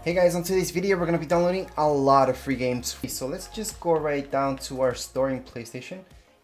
Hey guys, on today's video we're going to be downloading a lot of free games. So let's just go right down to our store in PlayStation.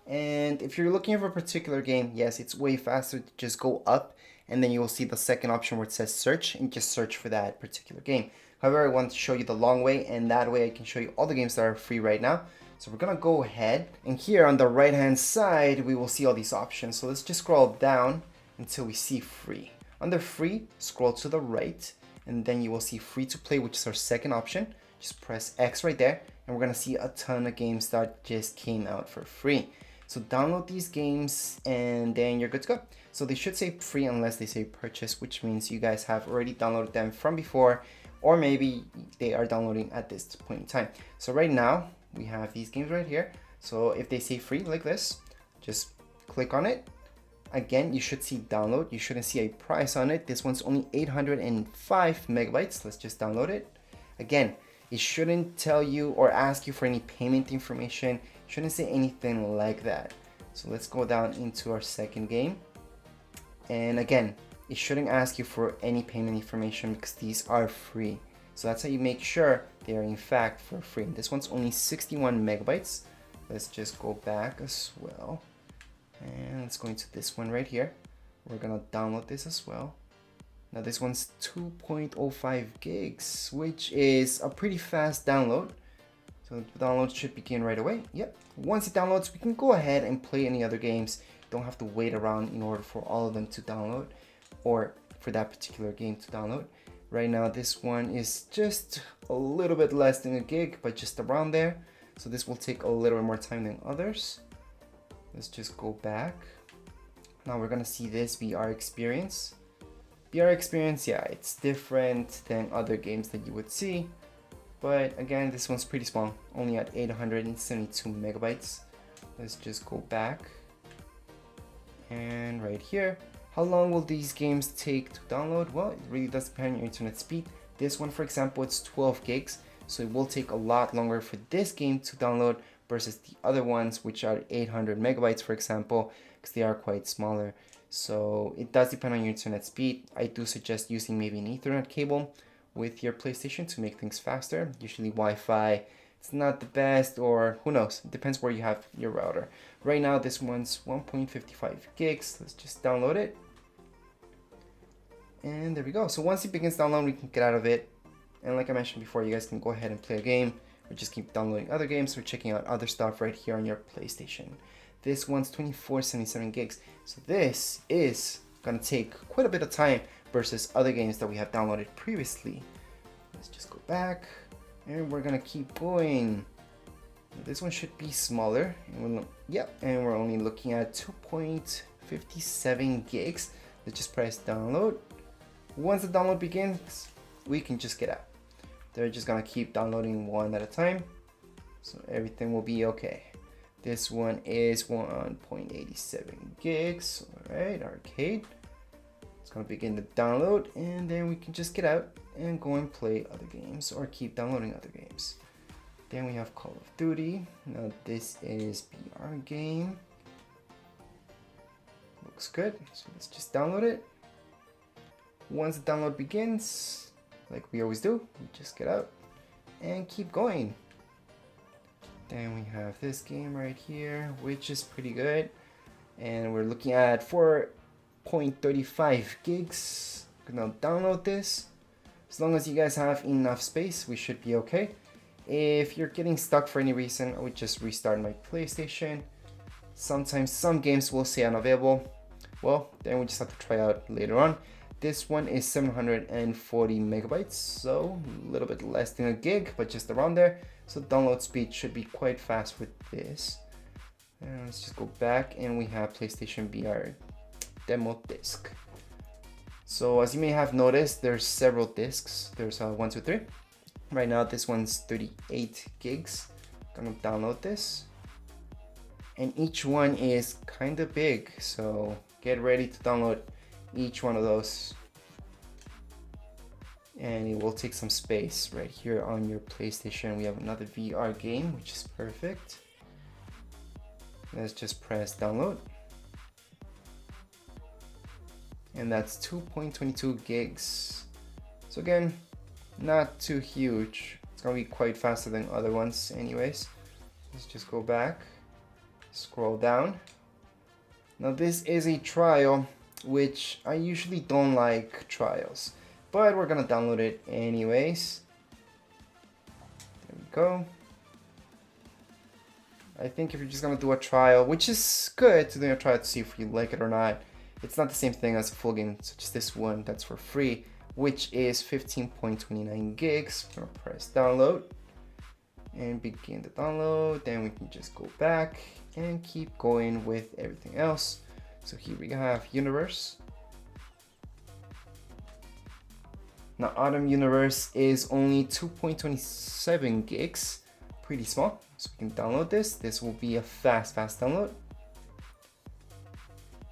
And if you're looking for a particular game, yes, it's way faster to just go up and then you will see the second option where it says search and just search for that particular game. However, I want to show you the long way, and that way I can show you all the games that are free right now. So we're going to go ahead, and here on the right hand side we will see all these options. So let's just scroll down until we see free. Under free, scroll to the right, and then you will see free to play, which is our second option. Just press X right there and we're gonna see a ton of games that just came out for free. So download these games and then you're good to go. So they should say free unless they say purchase, which means you guys have already downloaded them from before, or maybe they are downloading at this point in time. So right now we have these games right here. So if they say free like this, just click on it. Again, you should see download. You shouldn't see a price on it. This one's only 805 megabytes. Let's just download it. Again, it shouldn't tell you or ask you for any payment information. It shouldn't say anything like that. So let's go down into our second game. And again, it shouldn't ask you for any payment information because these are free. So that's how you make sure they are in fact for free. This one's only 61 megabytes. Let's just go back as well. And let's go into this one right here. We're gonna download this as well. Now this one's 2.05 gigs, which is a pretty fast download. So the download should begin right away. Yep. Once it downloads, we can go ahead and play any other games. You don't have to wait around in order for all of them to download, or for that particular game to download. Right now, this one is just a little bit less than a gig, but just around there. So this will take a little bit more time than others. Let's just go back. Now we're gonna see this VR experience. VR experience, yeah, it's different than other games that you would see. But again, this one's pretty small, only at 872 megabytes. Let's just go back. And right here, how long will these games take to download? Well, it really does depend on your internet speed. This one, for example, it's 12 gigs. So it will take a lot longer for this game to download versus the other ones, which are 800 megabytes, for example, because they are quite smaller. So it does depend on your internet speed. I do suggest using maybe an Ethernet cable with your PlayStation to make things faster. Usually Wi-Fi, it's not the best, or who knows, it depends where you have your router. Right now, this one's 1.55 gigs. Let's just download it. And there we go. So once it begins downloading, we can get out of it. And like I mentioned before, you guys can go ahead and play a game, or just keep downloading other games or checking out other stuff right here on your PlayStation. This one's 2477 gigs. So this is gonna take quite a bit of time versus other games that we have downloaded previously. Let's just go back and we're gonna keep going. This one should be smaller. And we're only looking at 2.57 gigs. Let's just press download. Once the download begins, we can just get out. They're just gonna keep downloading one at a time, so everything will be okay. This one is 1.87 gigs. All right, arcade. It's gonna begin the download, and then we can just get out and go and play other games or keep downloading other games. Then we have Call of Duty. Now this is VR game. Looks good. So let's just download it. Once the download begins, like we always do, we just get out and keep going. Then we have this game right here, which is pretty good. And we're looking at 4.35 gigs. Gonna download this. As long as you guys have enough space, we should be okay. If you're getting stuck for any reason, I would just restart my PlayStation. Sometimes some games will say unavailable. Well, then we just have to try out later on. This one is 740 megabytes, so a little bit less than a gig, but just around there. So download speed should be quite fast with this. And let's just go back, and we have PlayStation VR demo disc. So as you may have noticed, there's several discs. There's 1, 2, 3. Right now, this one's 38 gigs. Gonna download this. And each one is kind of big, so get ready to download each one of those, and it will take some space. Right here on your PlayStation we have another VR game, which is perfect. Let's just press download, and that's 2.22 gigs. So again, not too huge. It's gonna be quite faster than other ones anyways. Let's just go back, scroll down. Now this is a trial, which I usually don't like trials, but we're gonna download it anyways. There we go. I think if you're just gonna do a trial, which is good to do a trial to see if you like it or not, it's not the same thing as a full game, such as this one that's for free, which is 15.29 gigs. I'm gonna press download and begin the download. Then we can just go back and keep going with everything else. So here we have Universe. Now Autumn Universe is only 2.27 gigs, pretty small. So we can download this. This will be a fast download.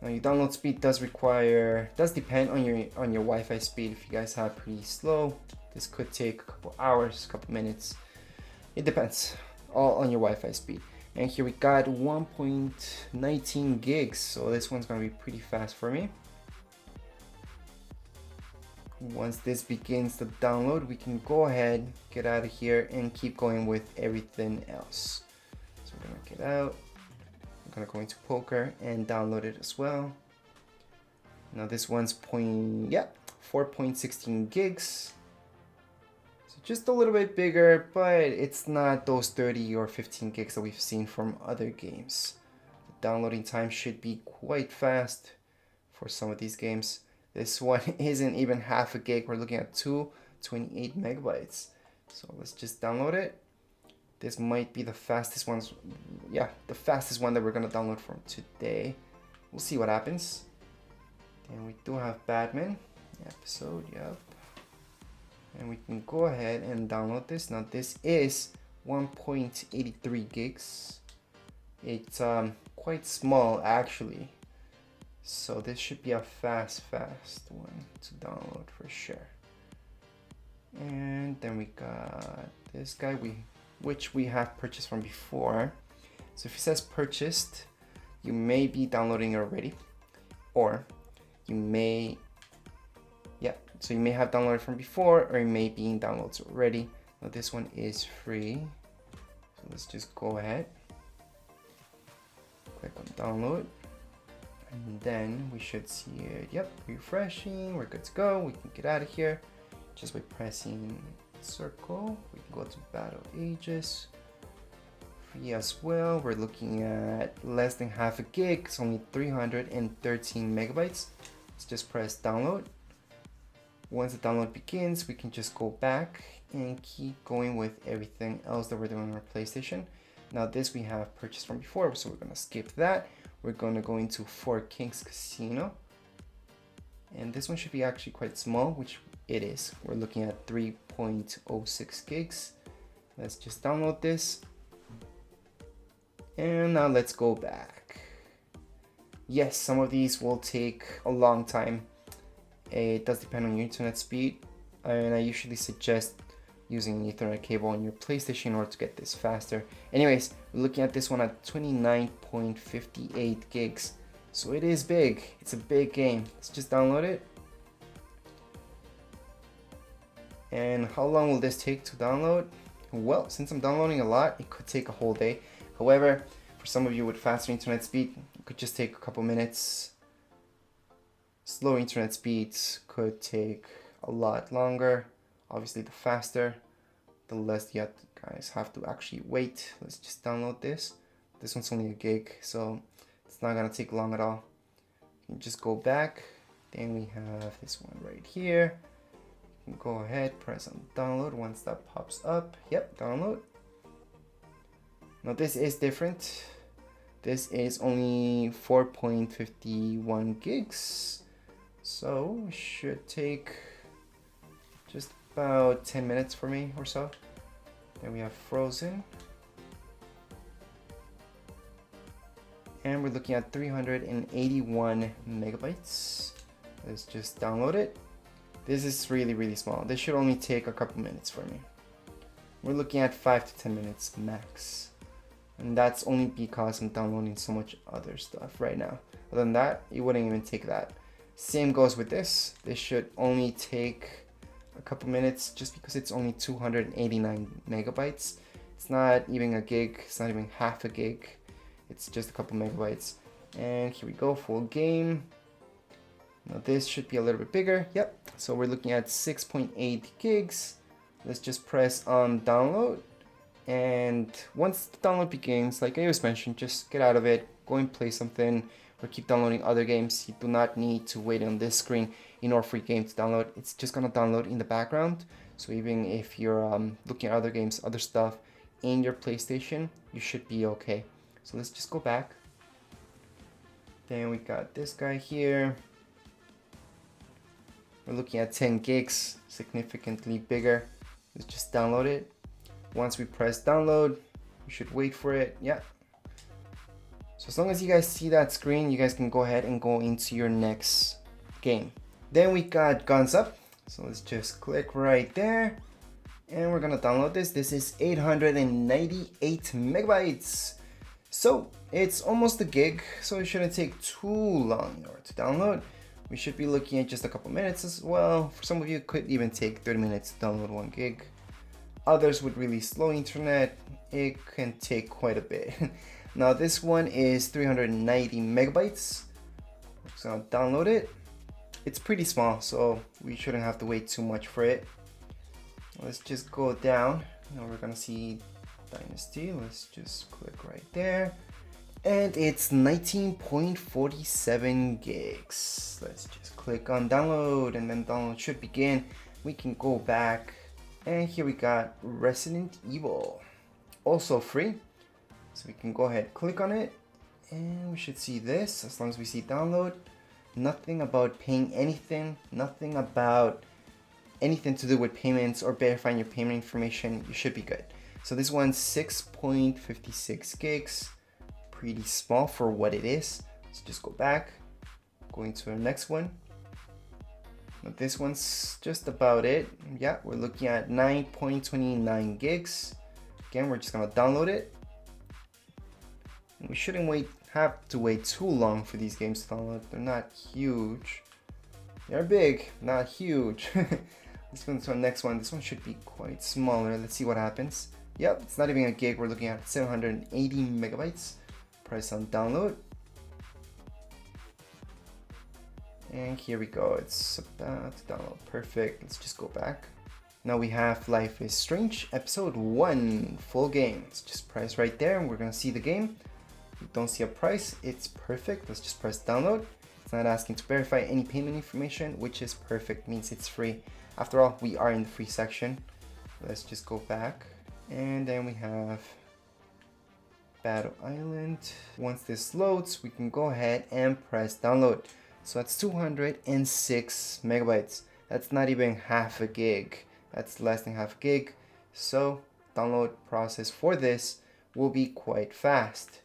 Now your download speed does depend on your Wi-Fi speed. If you guys have pretty slow, this could take a couple hours, a couple minutes. It depends, all on your Wi-Fi speed. And here we got 1.19 gigs, so this one's gonna be pretty fast for me. Once this begins to download, we can go ahead, get out of here, and keep going with everything else. So we're gonna get out. I'm gonna go into poker and download it as well. Now this one's 4.16 gigs. So just a little bit bigger, but it's not those 30 or 15 gigs that we've seen from other games. The downloading time should be quite fast for some of these games. This one isn't even half a gig. We're looking at 228 megabytes. So let's just download it. This might be the fastest one. Yeah, the fastest one that we're gonna download from today. We'll see what happens. And we do have Batman episode, yep. And we can go ahead and download this. Now this is 1.83 gigs. It's quite small actually. So this should be a fast one to download for sure. And then we got this guy which we have purchased from before. So if it says purchased, you may be downloading it already, or you may, so you may have downloaded from before, or it may be in downloads already. Now this one is free, so let's just go ahead, click on download. And then we should see it, yep, refreshing, we're good to go. We can get out of here just by pressing circle. We can go to Battle Ages, free as well. We're looking at less than half a gig, it's only 313 megabytes. Let's just press download. Once the download begins, we can just go back and keep going with everything else that we're doing on our PlayStation. Now this we have purchased from before, so we're gonna skip that. We're gonna go into Four Kings Casino, and this one should be actually quite small, which it is. We're looking at 3.06 gigs. Let's just download this, and now let's go back. Yes, some of these will take a long time. It does depend on your internet speed, and I usually suggest using an Ethernet cable on your PlayStation in order to get this faster. Anyways, we're looking at this one at 29.58 gigs. So it is big. It's a big game. Let's just download it. And how long will this take to download? Well, since I'm downloading a lot, it could take a whole day. However, for some of you with faster internet speed, it could just take a couple minutes. Slow internet speeds could take a lot longer. Obviously, the faster, the less you guys have to actually wait. Let's just download this. This one's only a gig, so it's not gonna take long at all. You can just go back. Then we have this one right here. You can go ahead, press on download once that pops up. Yep, download. Now this is different. This is only 4.51 gigs. So it should take just about 10 minutes for me or so. Then we have Frozen. And we're looking at 381 megabytes. Let's just download it. This is really small. This should only take a couple minutes for me. We're looking at 5 to 10 minutes max. And that's only because I'm downloading so much other stuff right now. Other than that, it wouldn't even take that. Same goes with this. This should only take a couple minutes just because it's only 289 megabytes. It's not even a gig, it's not even half a gig. It's just a couple megabytes. And here we go, full game. Now this should be a little bit bigger. Yep, so we're looking at 6.8 gigs. Let's just press on download. And once the download begins, like I was mentioned, just get out of it, go and play something, or keep downloading other games. You do not need to wait on this screen in order for your game to download. It's just gonna download in the background. So even if you're looking at other games, other stuff in your PlayStation, you should be okay. So let's just go back. Then we got this guy here. We're looking at 10 gigs, significantly bigger. Let's just download it. Once we press download, we should wait for it. Yeah. So as long as you guys see that screen, you guys can go ahead and go into your next game. Then we got Guns Up. So let's just click right there. And we're gonna download this. This is 898 megabytes. So it's almost a gig, so it shouldn't take too long in order to download. We should be looking at just a couple minutes as well. For some of you, it could even take 30 minutes to download 1 gig. Others with really slow internet, it can take quite a bit. Now this one is 390 megabytes. I'm just gonna download it. It's pretty small, so we shouldn't have to wait too much for it. Let's just go down. Now we're gonna see Dynasty. Let's just click right there. And it's 19.47 gigs. Let's just click on download, and then download should begin. We can go back, and here we got Resident Evil, also free. So we can go ahead, click on it, and we should see this. As long as we see download, nothing about paying anything, nothing about anything to do with payments or verifying your payment information. You should be good. So this one's 6.56 gigs, pretty small for what it is. Let's just go back, go into our next one. Now this one's just about it. Yeah, we're looking at 9.29 gigs. Again, we're just gonna download it. We shouldn't have to wait too long for these games to download. They're not huge. They're big, not huge. Let's go to our next one. This one should be quite smaller. Let's see what happens. Yep, it's not even a gig. We're looking at 780 megabytes. Press on download. And here we go. It's about to download. Perfect. Let's just go back. Now we have Life is Strange episode 1 full game. Let's just press right there and we're gonna see the game. We don't see a price. It's perfect. Let's just press download. It's not asking to verify any payment information, which is perfect, means it's free. After all, we are in the free section. Let's just go back. And then we have Battle Island. Once this loads, we can go ahead and press download. So that's 206 megabytes. That's not even half a gig. That's less than half a gig. So download process for this will be quite fast.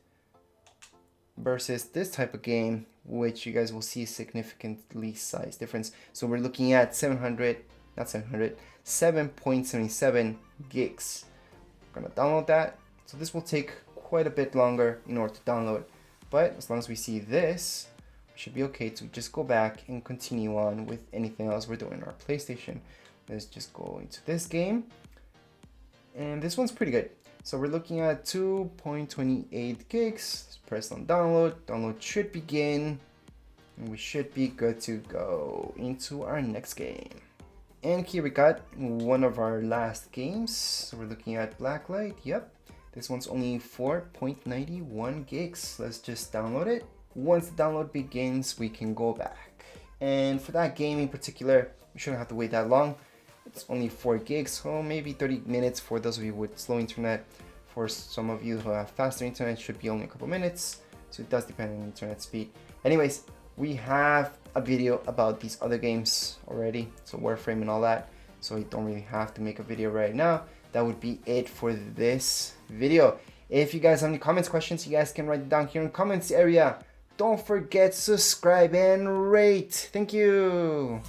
Versus this type of game, which you guys will see significantly size difference. So we're looking at 7.77 gigs. I'm gonna download that. So this will take quite a bit longer in order to download. But as long as we see this, we should be okay to just go back and continue on with anything else we're doing on our PlayStation. Let's just go into this game. And this one's pretty good. So we're looking at 2.28 gigs. Let's press on download. Download should begin. And we should be good to go into our next game. And here we got one of our last games. So we're looking at Blacklight. Yep. This one's only 4.91 gigs. Let's just download it. Once the download begins, we can go back. And for that game in particular, we shouldn't have to wait that long. It's only 4 gigs, so maybe 30 minutes for those of you with slow internet. For some of you who have faster internet, it should be only a couple minutes. So it does depend on internet speed. Anyways, we have a video about these other games already, so Warframe and all that. So you don't really have to make a video right now. That would be it for this video. If you guys have any comments, questions, you guys can write it down here in the comments area. Don't forget to subscribe and rate. Thank you.